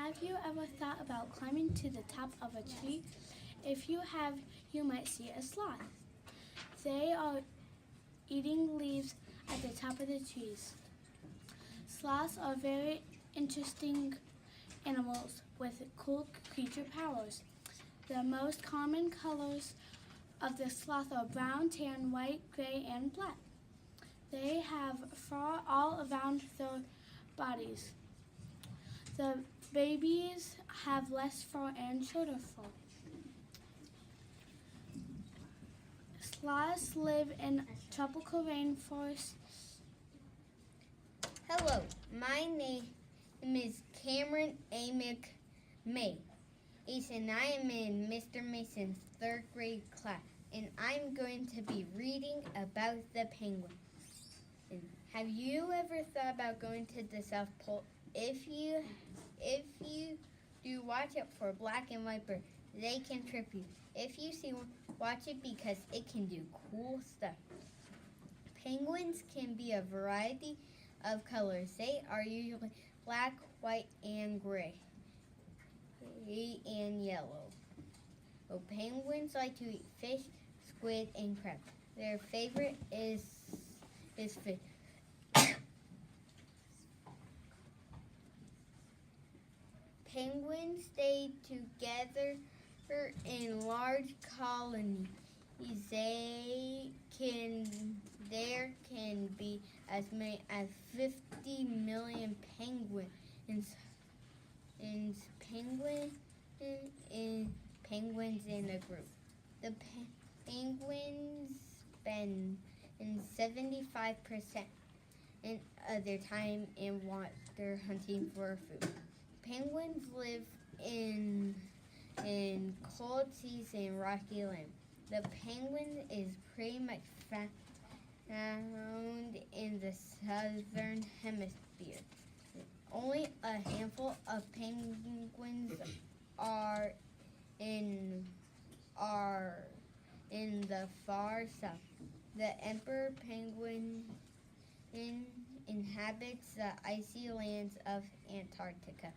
Have you ever thought about climbing to the top of a tree? If you have, you might see a sloth. They are eating leaves at the top of the trees. Sloths are very interesting animals with cool creature powers. The most common colors of the sloth are brown, tan, white, gray, and black. They have fur all around their bodies. The babies have less fur and shorter fur. Sloths live in tropical rainforests. Hello, my name is Cameron A. McMay, and I am in Mr. Mason's third grade class, and I'm going to be reading about the penguin. And have you ever thought about going to the South Pole? If you do, watch out for black and white birds. They can trip you. If you see one, watch it because it can do cool stuff. Penguins can be a variety of colors. They are usually black, white, and gray, and yellow. So penguins like to eat fish, squid, and crab. Their favorite is fish. Penguins stay together in large colonies. There can be as many as 50 million penguins in a group. The penguins spend 75% of their time in water hunting for food. Penguins live in cold seas and rocky land. The penguin is pretty much found in the southern hemisphere. Only a handful of penguins are in the far south. The emperor penguin inhabits the icy lands of Antarctica.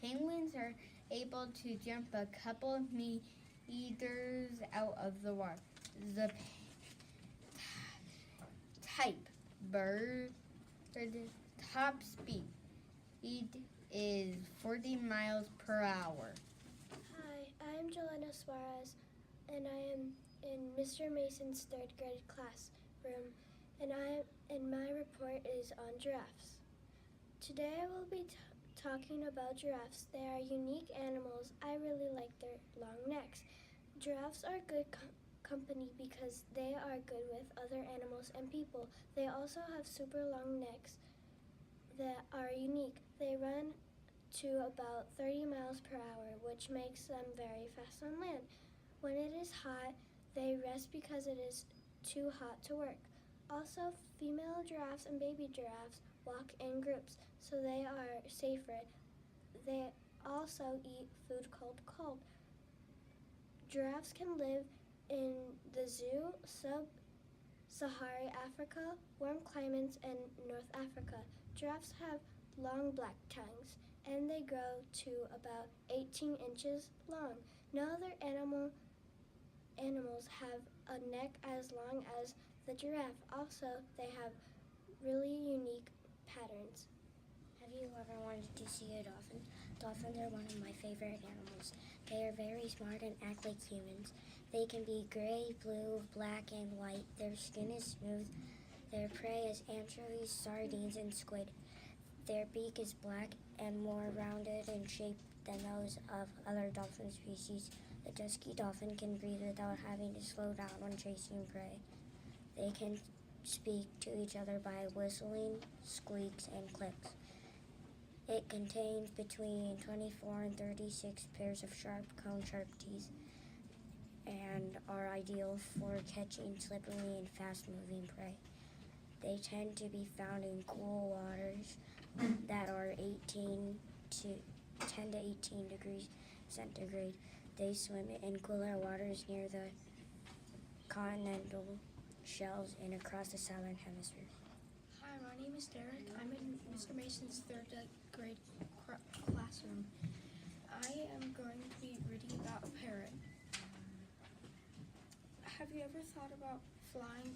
Penguins are able to jump a couple of meters out of the water. The type bird top speed is 40 miles per hour. Hi, I'm Jelena Suarez, and I am in Mr. Mason's third grade classroom, and my report is on giraffes. Today I will be talking about giraffes. They are unique animals. I really like their long necks. Giraffes are good company because they are good with other animals and people. They also have super long necks that are unique. They run to about 30 miles per hour, which makes them very fast on land. When it is hot, they rest because it is too hot to work. Also, female giraffes and baby giraffes walk in groups, so they are safer. They also eat food called cold. Giraffes can live in the zoo, sub-Saharan Africa, warm climates, and North Africa. Giraffes have long black tongues, and they grow to about 18 inches long. No other animals have a neck as long as the giraffe. Also, they have really unique patterns. Have you ever wanted to see a dolphin? Dolphins are one of my favorite animals. They are very smart and act like humans. They can be gray, blue, black, and white. Their skin is smooth. Their prey is anchovies, sardines, and squid. Their beak is black and more rounded in shape than those of other dolphin species. The dusky dolphin can breathe without having to slow down when chasing prey. They can speak to each other by whistling, squeaks, and clicks. It contains between 24 and 36 pairs of sharp, cone-sharp teeth and are ideal for catching slippery and fast-moving prey. They tend to be found in cool waters that are 10 to 18 degrees centigrade. They swim in cooler waters near the continental shelves and across the southern hemisphere. Hi, my name is Derek. I'm in Mr. Mason's third grade classroom. I am going to be reading about a parrot. Have you ever thought about flying?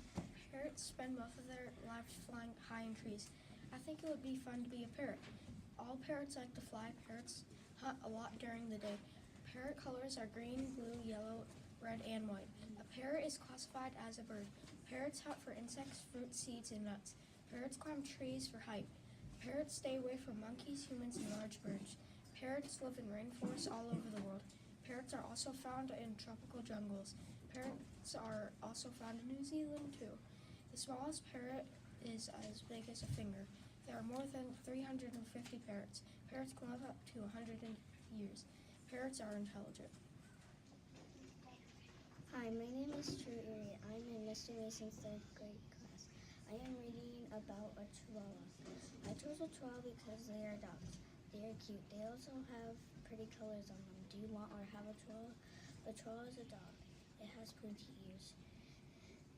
Parrots spend most of their lives flying high in trees. I think it would be fun to be a parrot. All parrots like to fly. Parrots hunt a lot during the day. Parrot colors are green, blue, yellow, red, and white. A parrot is classified as a bird. Parrots hunt for insects, fruit, seeds, and nuts. Parrots climb trees for height. Parrots stay away from monkeys, humans, and large birds. Parrots live in rainforests all over the world. Parrots are also found in tropical jungles. Parrots are also found in New Zealand too. The smallest parrot is as big as a finger. There are more than 350 parrots. Parrots can live up to 100 years. Parrots are intelligent. Hi, my name is True Erie. I'm in Mr. Mason's third grade class. I am reading about a chihuahua. I chose a chihuahua because they are dogs. They are cute. They also have pretty colors on them. Do you want or have a chihuahua? A chihuahua is a dog. It has pointy ears.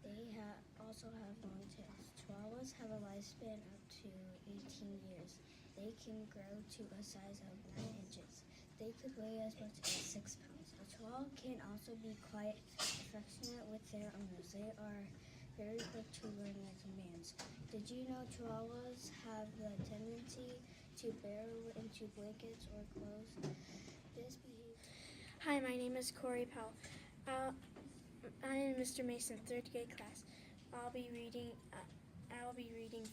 They also have long tails. Chihuahuas have a lifespan up to 18 years. They can grow to a size of 9 inches. They could weigh as much as 6 pounds. A chihuahua can also be quite affectionate with their owners. They are very quick to learn their commands. Did you know chihuahuas have the tendency to burrow into blankets or clothes? This behavior. Hi, my name is Corey Powell. I'm in Mr. Mason's third grade class. I'll be reading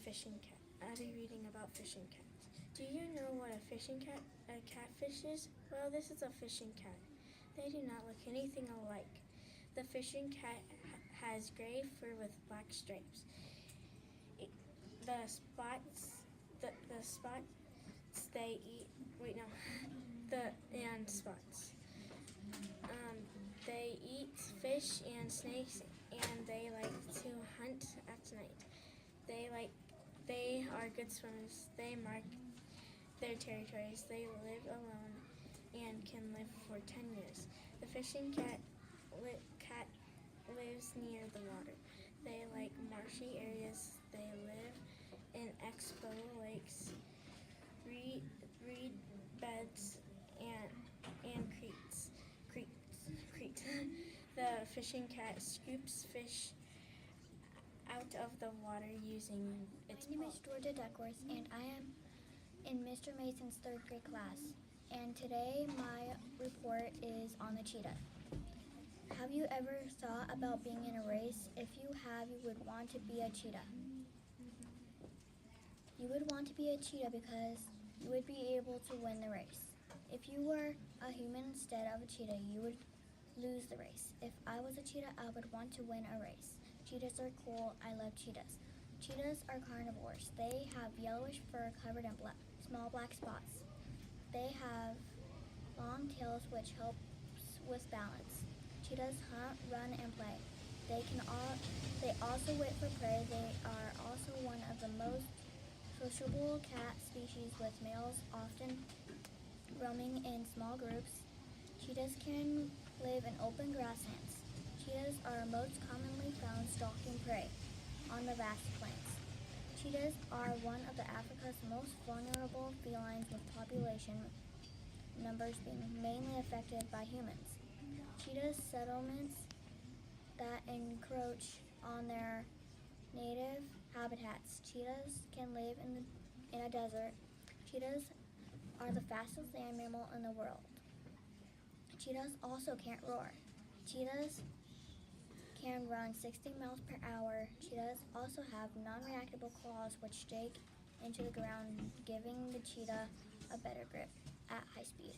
fishing cat. I'll be reading about fishing cats. Do you know what a catfish is? Well, this is a fishing cat. They do not look anything alike. The fishing cat has gray fur with black stripes. The spots they eat. Wait, no. And spots. They eat fish and snakes, and they like to hunt at night. They are good swimmers. They mark their territories. They live alone and can live for 10 years. The fishing cat lives near the water. They like marshy areas. They live in exposed lakes, reed beds, and creeks. The fishing cat scoops fish out of the water using its My name is paws. Georgia Duckworth, and I am in Mr. Mason's third grade class. And today my report is on the cheetah. Have you ever thought about being in a race? If you have, you would want to be a cheetah. You would want to be a cheetah because you would be able to win the race. If you were a human instead of a cheetah, you would lose the race. If I was a cheetah, I would want to win a race. Cheetahs are cool. I love cheetahs. Cheetahs are carnivores. They have yellowish fur covered in small black spots. They have long tails which helps with balance. Cheetahs hunt, run, and play. They also wait for prey. They are also one of the most sociable cat species, with males often roaming in small groups. Cheetahs can live in open grasslands. Cheetahs are most commonly found stalking prey on the vast plains. Cheetahs are one of Africa's most vulnerable felines, with population numbers being mainly affected by humans. Cheetah settlements that encroach on their native habitats. Cheetahs can live in a desert. Cheetahs are the fastest land mammal in the world. Cheetahs also can't roar. Cheetahs can run 60 miles per hour. Cheetahs also have non-reactable claws which dig into the ground, giving the cheetah a better grip at high speed.